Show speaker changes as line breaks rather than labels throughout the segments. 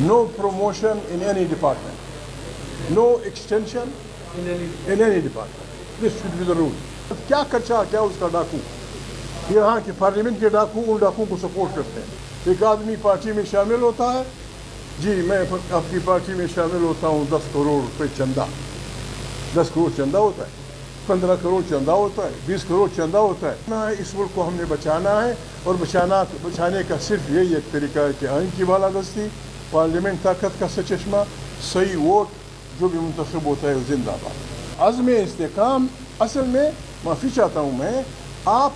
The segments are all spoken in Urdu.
No promotion in any department. No extension in any department. This should be the rule. کیا کچا کیا اس کا ڈاکو یہاں کے پارلیمنٹ کے ڈاکو ان ڈاکو کو سپورٹ کرتے ہیں. ایک آدمی پارٹی میں شامل ہوتا ہے, جی میں آپ کی پارٹی میں شامل ہوتا ہوں, 10 کروڑ روپے چندہ, 10 کروڑ چندہ ہوتا ہے, 15 کروڑ چندہ ہوتا ہے, 20 کروڑ چندہ ہوتا ہے. اس ملک کو ہم نے بچانا ہے, اور بچانے کا صرف یہی ایک طریقہ ہے کہ آئین کی بالادستی, پارلیمنٹ طاقت کا سچشمہ, صحیح ووٹ, جو بھی منتخب ہوتا ہے زندہ باد. عزم استحکام اصل میں معافی چاہتا ہوں میں, آپ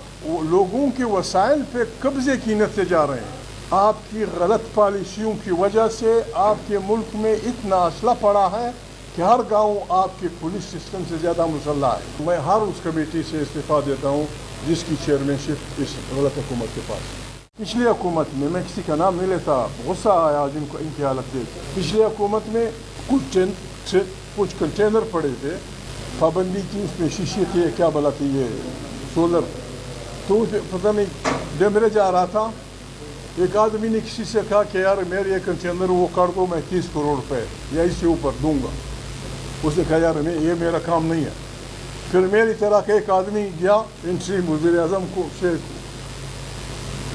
لوگوں کے وسائل پہ قبضے کی نت جا رہے ہیں. آپ کی غلط پالیسیوں کی وجہ سے آپ کے ملک میں اتنا اسلحہ پڑا ہے کہ ہر گاؤں آپ کے پولیس سسٹم سے زیادہ مسلح ہے. میں ہر اس کمیٹی سے استعفیٰ دیتا ہوں جس کی چیئرمین شپ اس غلط حکومت کے پاس. پچھلی حکومت میں کسی کا نام نہیں لیتا, غصہ آیا جن کو ان کی حالت دیکھ. پچھلی حکومت میں کچھ کنٹینر پڑے تھے, پابندی کی, اس میں شیشے تھے, کیا بلا تھی یہ سولر, تو اس پتہ نہیں ڈیمیج آ رہا تھا. ایک آدمی نے کسی سے کہا کہ یار میرے یہ کنٹینر وہ کر دو, میں 30 کروڑ روپے یا اس سے اوپر دوں گا. اس نے کہا یار یہ میرا کام نہیں ہے. پھر میری طرح کا ایک آدمی گیا انٹریم وزیر اعظم کو سے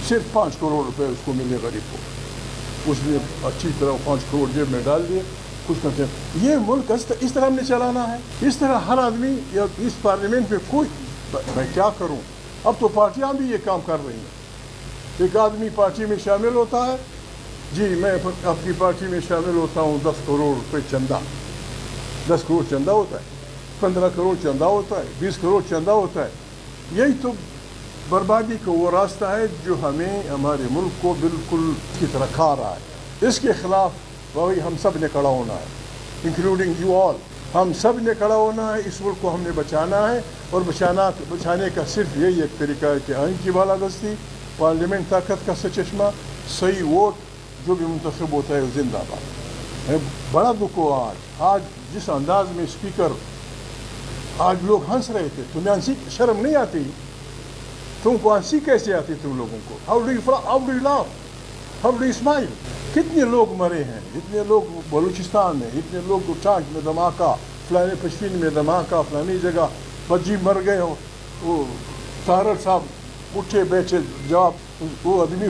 صرف 5 کروڑ روپے اس کو ملے غریب کو. اس نے اچھی طرح 5 کروڑ جیب میں ڈال دیے. کچھ کرتے ہیں یہ ملک اس طرح ہم نے چلانا ہے. اس طرح ہر آدمی یا اس پارلیمنٹ میں کوئی, میں کیا کروں, اب تو پارٹیاں بھی یہ کام کر رہی ہیں. ایک آدمی پارٹی میں شامل ہوتا ہے, جی میں آپ کی پارٹی میں شامل ہوتا ہوں, 10 کروڑ روپے چندہ, 10 کروڑ چندہ ہوتا ہے, 15 کروڑ چندہ ہوتا ہے, 20 کروڑ چندہ ہوتا ہے. یہی تو بربادی کا وہ راستہ ہے جو ہمیں ہمارے ملک کو بالکل کی طرح کھا رہا ہے. اس کے خلاف وہی ہم سب نے کھڑا ہونا ہے, انکلوڈنگ یو آل. ہم سب نے کھڑا ہونا ہے. اس ملک کو ہم نے بچانا ہے, اور بچانے کا صرف یہی ایک طریقہ ہے کہ آئین کی بالادستی, پارلیمنٹ طاقت کا سچشمہ, صحیح ووٹ, جو بھی منتخب ہوتا ہے زندہ باد. بڑا دکھ ہو آج جس انداز میں اسپیکر, آج لوگ ہنس رہے تھے. تمہیں ہنسی شرم نہیں آتی؟ تم کو ہنسی کیسے آتی تم لوگوں کو؟ How do you laugh, how do you smile? کتنے لوگ مرے ہیں, اتنے لوگ بلوچستان میں, اتنے لوگ ٹانک میں دھماکہ, فلانے پشین میں دھماکہ, فلانی جگہ بجی مر گئے ہو. وہ طاہر صاحب اٹھے بیٹھے جواب, وہ آدمی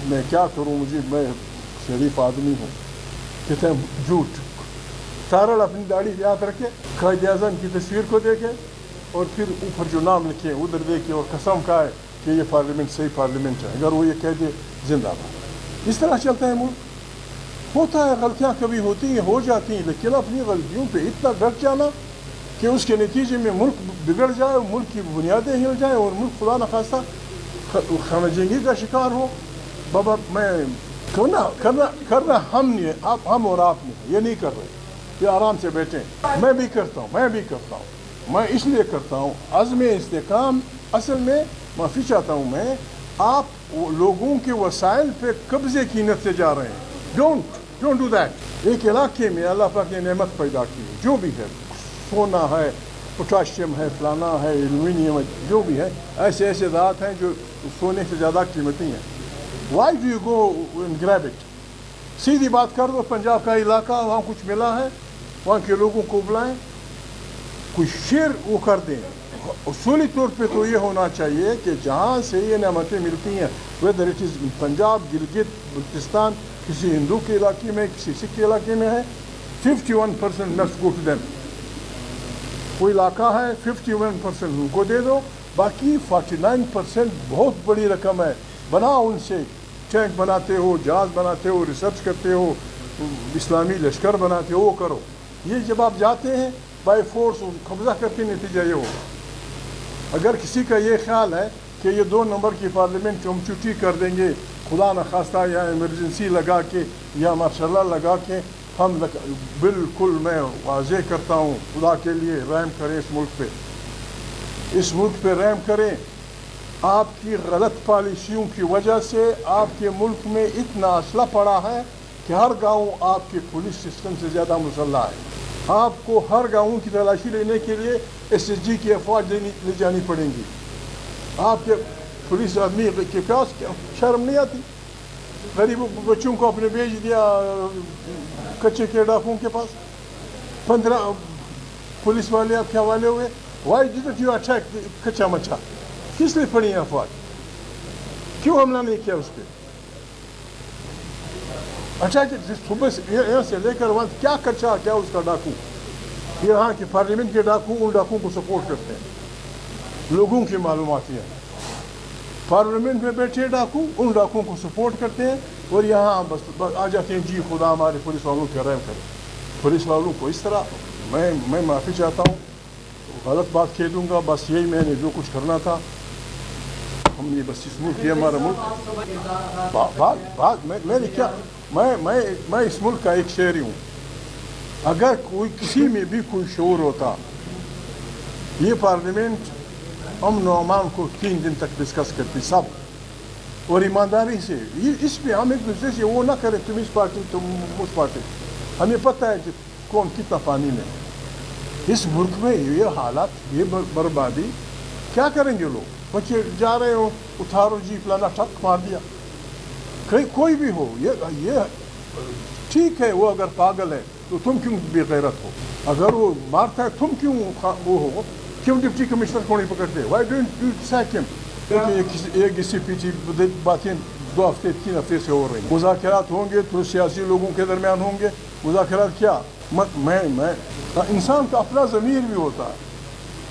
میں کیا کروں, میں شریف آدمی ہوں. کہتے ہیں جھوٹ. طاہر اپنی داڑھی یاد رکھے, قائد اعظم کی تصویر کو دیکھے, اور پھر اوپر جو نام لکھے ادھر دیکھے, اور قسم کھائے کہ یہ پارلیمنٹ صحیح پارلیمنٹ ہے. اگر وہ یہ کہہ دے زندہ باد. اس طرح چلتا ہے ملک. ہوتا ہے غلطیاں کبھی ہوتی ہیں, ہو جاتی ہیں, لیکن اپنی غلطیوں پہ اتنا ڈٹ جانا کہ اس کے نتیجے میں ملک بگڑ جائے, ملک کی بنیادیں ہل جائیں, اور ملک خدا نخواستہ خانہ جنگی کا شکار ہو. بابا میں کرنا ہم اور آپ نے یہ نہیں کر رہے, یہ آرام سے بیٹھیں. میں بھی کرتا ہوں, میں اس لیے کرتا ہوں. عزم استحکام اصل میں معافی چاہتا ہوں میں, آپ لوگوں کے وسائل پہ قبضے کی نت سے جا رہے ہیں. Don't do that. ایک علاقے میں اللہ پاک نے نعمت پیدا کی, جو بھی ہے, سونا ہے, پوٹاشیم ہے, فلانا ہے, ایلومینیم ہے, جو بھی ہے, ایسے ذات ہیں جو سونے سے زیادہ قیمتی ہیں. Why do you go and گریب it? سیدھی بات کر دو, پنجاب کا علاقہ, وہاں کچھ ملا ہے, وہاں کے لوگوں کو بلائیں, کچھ شیئر وہ کر دیں. اصولی طور پہ تو یہ ہونا چاہیے کہ جہاں سے یہ نعمتیں ملتی ہیں, whether it is Punjab, Gilgit Baltistan, کسی ہندو کے علاقے میں, کسی سکھ کے علاقے میں ہے, 51% must go to them. کوئی علاقہ ہے 51% ان کو دے دو, باقی 49% بہت بڑی رقم ہے. بناؤ ان سے, ٹینک بناتے ہو, جہاز بناتے ہو, ریسرچ کرتے ہو, اسلامی لشکر بناتے ہو, وہ کرو. یہ جب آپ جاتے ہیں بائی فورس قبضہ کرتے, نتیجہ یہ ہوگا. اگر کسی کا یہ خیال ہے کہ یہ 2 نمبر کی پارلیمنٹ ہم چھٹی کر دیں گے, خدا نخواستہ یا ایمرجنسی لگا کے یا ماشاء اللہ لگا کے, ہم بالکل میں واضح کرتا ہوں, خدا کے لیے رحم کریں اس ملک پہ رحم کریں. آپ کی غلط پالیسیوں کی وجہ سے آپ کے ملک میں اتنا اسلحہ پڑا ہے کہ ہر گاؤں آپ کے پولیس سسٹم سے زیادہ مسلح ہے. آپ کو ہر گاؤں کی تلاشی لینے کے لیے SSG کی افواج لے جانی پڑیں گی. آپ کے پولیس آدمی کے پاس شرم نہیں آتی؟ غریب بچوں کو اپنے بیچ دیا کچے کے ڈاکوؤں کے پاس. 15 پولیس والے آپ کے حوالے ہوئے. وائی ڈڈنٹ یو اٹیک کچا مچا؟ کس لیے پڑی افواج؟ کیوں حملہ نہیں کیا اس پہ؟ اٹیک صبح سے یہاں سے لے کر وہاں کیا کچا کیا اس کا ڈاکو؟ یہاں کے پارلیمنٹ کے ڈاکو ان ڈاکوؤں کو سپورٹ کرتے ہیں. لوگوں کی معلومات ہیں پارلیمنٹ میں بیٹھے ڈاکو ان ڈاکوؤں کو سپورٹ کرتے ہیں اور یہاں بس آ جاتے ہیں جی خدا ہمارے پولیس والوں کے رحم کرے. پولیس والوں کو اس طرح میں معافی چاہتا ہوں، غلط بات کہہ دوں گا. بس یہی میں نے جو کچھ کرنا تھا. ہم نے بس اس ملک یہ ہمارا ملک بات میں نے کیا میں اس ملک کا ایک شہری ہوں. اگر کوئی کسی میں بھی کوئی شعور ہوتا، یہ پارلیمنٹ امن و امان کو 3 دن تک ڈسکس کرتی سب اور ایمانداری سے. اس پہ ہم ایک دوسرے سے وہ نہ کریں تم اس پارٹی تم اس پارٹی. ہمیں پتہ ہے کہ کون کتنا پانی میں. اس ملک میں یہ حالات یہ بربادی کیا کریں گے لوگ؟ بچے جا رہے ہو اتارو جی فلانا ٹھک مار دیا. کوئی بھی ہو یہ ٹھیک ہے. وہ اگر پاگل ہے تو تم کیوں بے غیرت ہو؟ اگر وہ مارتا ہے تم کیوں وہ ہو؟ کیوں ڈپٹی کمشنر کو نہیں پکڑتے؟ وائی ڈونٹ یو سیک ہم؟ ایک اس سے پیچھے باتیں 2 ہفتے 3 ہفتے سے ہو رہی ہیں. مذاکرات ہوں گے تو سیاسی لوگوں کے درمیان ہوں گے. مذاکرات کیا؟ میں انسان کا اپنا ضمیر بھی ہوتا ہے.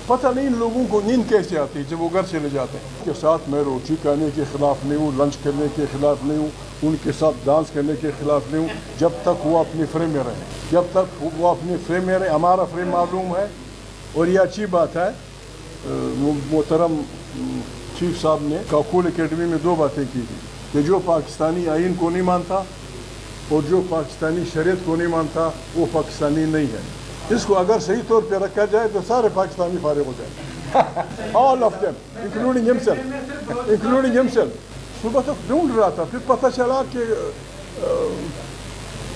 پتہ نہیں ان لوگوں کو نیند کیسے آتی ہے جب وہ گھر چلے جاتے ہیں. کے ساتھ میں روٹی کھانے کے خلاف نہیں ہوں، لنچ کرنے کے خلاف نہیں ہوں، ان کے ساتھ ڈانس کرنے کے خلاف نہیں ہوں، جب تک وہ اپنے فریم میں رہیں. جب تک وہ اپنے فریم میں رہیں. ہمارا فریم معلوم ہے. اور یہ اچھی بات ہے محترم چیف صاحب نے کاکول اکیڈمی میں 2 باتیں کی تھی کہ جو پاکستانی آئین کو نہیں مانتا اور جو پاکستانی شریعت کو نہیں مانتا وہ پاکستانی نہیں ہے. اس کو اگر صحیح طور پہ رکھا جائے تو سارے پاکستانی فارغ ہو جائیں. All of them including himself. صبح تک ڈھونڈ رہا تھا، پھر پتہ چلا کہ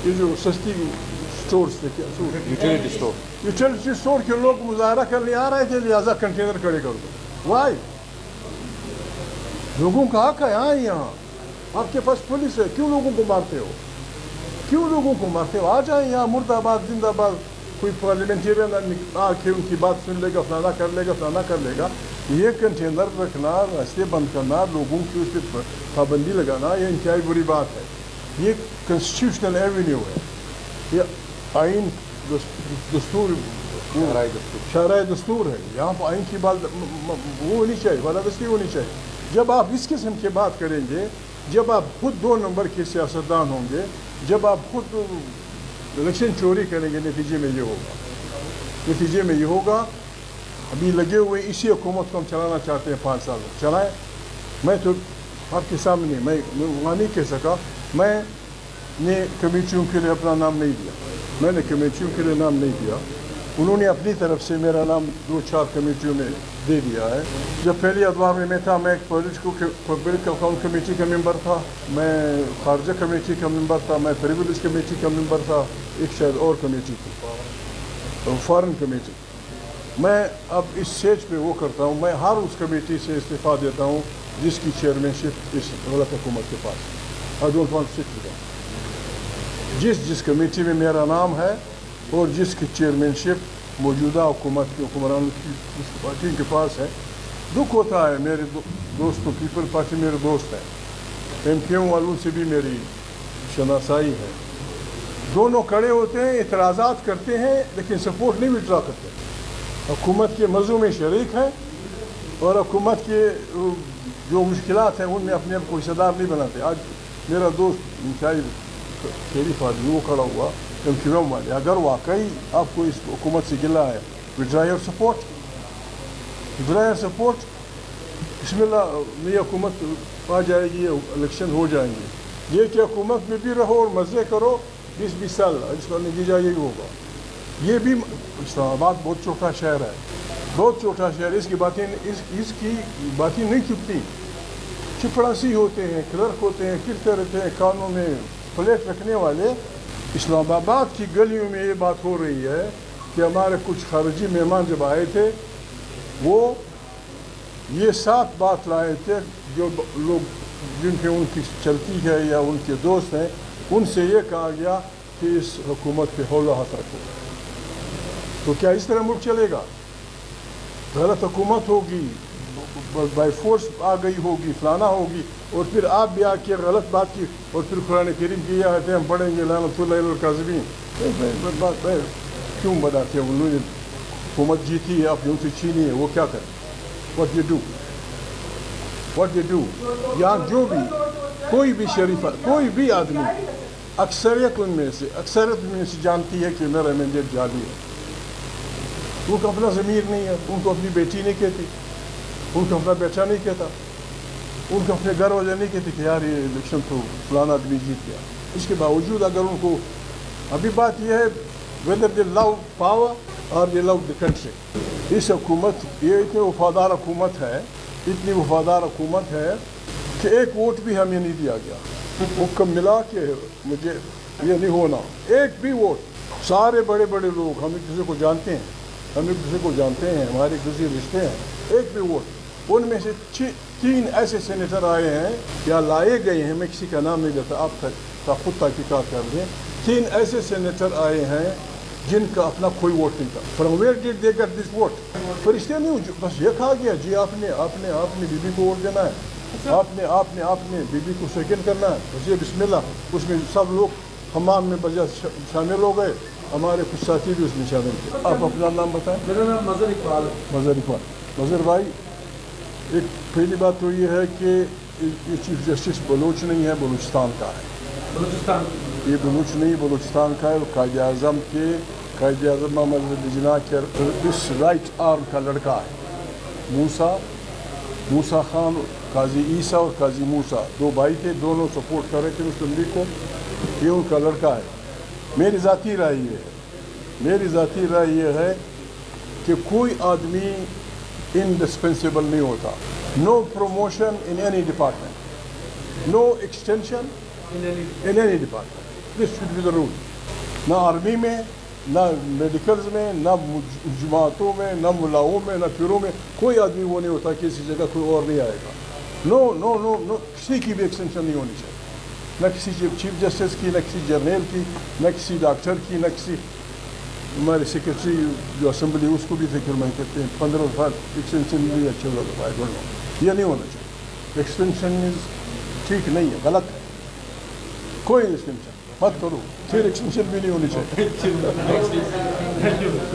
یہ جو سستی اسٹورس تھے یوٹیلیٹی اسٹور کے لوگ مظاہرہ کرنے آ رہے تھے، لہٰذا کنٹینر کھڑے کر دو. وائی؟ لوگوں کا حق ہے. یہاں آپ کے پاس پولیس ہے، کیوں لوگوں کو مارتے ہو؟ کیوں لوگوں کو مارتے ہو؟ آ جائیں یہاں مرد آباد زندہ آباد. کوئی پارلیمنٹیرین آ کے ان کی بات سن لے گا، فلانا کر لے گا فلانا کر لے گا. یہ کنٹینر رکھنا، راستے بند کرنا، لوگوں کی اس پہ پابندی لگانا یہ انتہائی بری بات ہے. یہ کنسٹیٹیوشنل ایونیو ہے. یہ آئین دستور شرائع دستور ہے. یہاں پر آئین کی بات وہ ہونی چاہیے، بالادستی ہونی چاہیے. جب آپ اس قسم کی بات کریں گے، جب آپ خود 2 نمبر کے سیاستدان ہوں گے، جب آپ خود الیکشن چوری کریں گے، نتیجے میں یہ ہوگا. ابھی لگے ہوئے اسی حکومت کو ہم چلانا چاہتے ہیں 5 سال میں چلائیں. میں تو آپ کے سامنے میں وہاں نہیں کہہ سکا. میں نے کمیٹیوں کے لیے اپنا نام نہیں دیا. میں نے کمیٹیوں کے لیے نام نہیں دیا. انہوں نے اپنی طرف سے میرا نام 2-4 کمیٹیوں میں دے دیا ہے. جب پہلی ادوار میں تھا، میں ایک پبلک اکاؤنٹ کمیٹی کا ممبر تھا، میں خارجہ کمیٹی کا ممبر تھا، میں پریویلیج کمیٹی کا ممبر تھا، ایک شاید اور کمیٹی تھی فارن کمیٹی. میں اب اس اسٹیج پہ وہ کرتا ہوں، میں ہر اس کمیٹی سے استعفیٰ دیتا ہوں جس کی چیئرمین اس غلط حکومت کے پاس. I don't want to sit with them. جس کمیٹی میں میرا نام ہے اور جس کی چیئرمین شپ موجودہ حکومت کے حکمرانوں کی پارٹی کے پاس ہے. دکھ ہوتا ہے میرے دوستوں. پیپل پارٹی میرے دوست ہیں، ایم کیو والوں سے بھی میری شناسائی ہے. دونوں کھڑے ہوتے ہیں، اعتراضات کرتے ہیں، لیکن سپورٹ نہیں وڈرا کرتے. حکومت کے مزوں میں شریک ہیں اور حکومت کے جو مشکلات ہیں ان میں اپنے آپ کو حصہ دار نہیں بناتے. آج میرا دوست انتہائی شریف آدمی وہ کھڑا ہوا ایم کیو ایم والے. اگر واقعی آپ کو اس حکومت سے گلا ہے، withdraw your support. بسم اللہ، نئی حکومت آ جائے گی، الیکشن ہو جائیں گے. یہ کہ حکومت میں بھی رہو اور مزے کرو 20 سال، اس کا نتیجہ یہی ہوگا. یہ بھی اسلام آباد بہت چھوٹا شہر ہے، بہت چھوٹا شہر. اس کی باتیں نہیں چھپتی. چپڑاسی ہوتے ہیں، کلرک ہوتے ہیں، پھرتے رہتے ہیں کانوں میں پلیٹ رکھنے والے. اسلام آباد کی گلیوں میں یہ بات ہو رہی ہے کہ ہمارے کچھ خارجی مہمان جب آئے تھے وہ یہ 7 بات لائے تھے جو لوگ جن پہ ان کی چلتی ہے یا ان کے دوست ہیں ان سے یہ کہا گیا کہ اس حکومت پہ حول و حق رکھو. تو کیا اس طرح ملک چلے گا؟ غلط حکومت ہوگی, بائی فورس آ گئی ہوگی, فلانا ہوگی, اور پھر آپ بھی آ کے غلط بات کی اور پھر قرآن کریم کی آیتیں ہم پڑھیں گے لعنت اللہ علی الکاذبین. کیوں بناتے ہیں؟ انہوں نے حکومت جیتی ہے, آپ نے ان سے چھینی ہے, وہ کیا کریں؟ واٹ یو ڈو یہاں جو بھی کوئی بھی شریف کوئی بھی آدمی اکثریت میں سے جانتی ہے کہ میرا مینڈیٹ جعلی ہے. ان کو اپنا ضمیر نہیں ہے, ان کو اپنی بیٹی نہیں کہتی, ان کو اپنا بیٹا نہیں کہتا, ان کو اپنے گھر والے نہیں کہتے کہ یار یہ الیکشن تو فلانا آدمی جیت گیا. اس کے باوجود اگر ان کو, ابھی بات یہ ہے whether they love power or they love the country. اس حکومت یہ اتنی وفادار حکومت ہے کہ ایک ووٹ بھی ہمیں نہیں دیا گیا. حکم ملا کہ مجھے یہ نہیں ہونا, ایک بھی ووٹ. سارے بڑے بڑے لوگ ہم ایک دوسرے کو جانتے ہیں, ہمارے گزیر رشتے ہیں, ایک بھی ووٹ. ان میں سے 3 ایسے سینیٹر آئے ہیں یا لائے گئے ہیں, میں کسی کا نام نہیں لیتا, آپ خود تحقیقات کر دیں. 3 ایسے سینیٹر آئے ہیں جن کا اپنا کوئی ووٹ نہیں تھا. From where did they get this vote? فرشتے نہیں, بس یہ کہا گیا جی آپ نے بی بی کو ووٹ دینا ہے, آپ نے بی بی کو سیکنڈ کرنا ہے, بس یہ بسم اللہ. اس میں سب لوگ حمام میں بجا شامل ہو گئے, ہمارے کچھ ساتھی بھی اس میں شامل تھے. آپ اپنا نام بتائیں.
میرا نام مظہر اقبال ہے.
مظہر بھائی, ایک پہلی بات تو یہ ہے کہ یہ چیف جسٹس بلوچ نہیں ہے, بلوچستان کا ہے. یہ بلوچ نہیں, بلوچستان کا ہے. قائد اعظم محمد علی جناح کے اس رائٹ آرم کا لڑکا ہے. موسیٰ خان, قاضی عیسیٰ اور قاضی موسیٰ 2 بھائی تھے, دونوں سپورٹ کر رہے تھے مسلم لیگ کو. یہ ان کا لڑکا ہے. میری ذاتی رائے یہ ہے کہ کوئی آدمی انڈسپینسیبل نہیں ہوتا. No promotion in any department, no extension in any department. This should be the rule. نہ آرمی میں, نہ میڈیکلز میں, نہ جماعتوں میں, نہ ملاؤں میں, نہ پیروں میں کوئی آدمی وہ نہیں ہوتا کہ اسی جگہ کوئی اور نہیں آئے گا. نو کسی کی بھی ایکسٹینشن نہیں ہونی چاہیے, نہ کسی چیف جسٹس کی, نہ کسی جرنیل کی, نہ کسی ڈاکٹر کی, نہ کسی ہمارے سیکرٹری جو اسمبلی اس کو بھی فکر میں کہتے ہیں 15 سال ایکسٹینشن بھی اچھے ہوتا ہے. یہ نہیں ہونا چاہیے. ایکسٹینشن ٹھیک نہیں ہے, غلط ہے. کوئی ایکسٹینشن مت کرو, پھر ایکسٹینشن بھی نہیں ہونی چاہیے.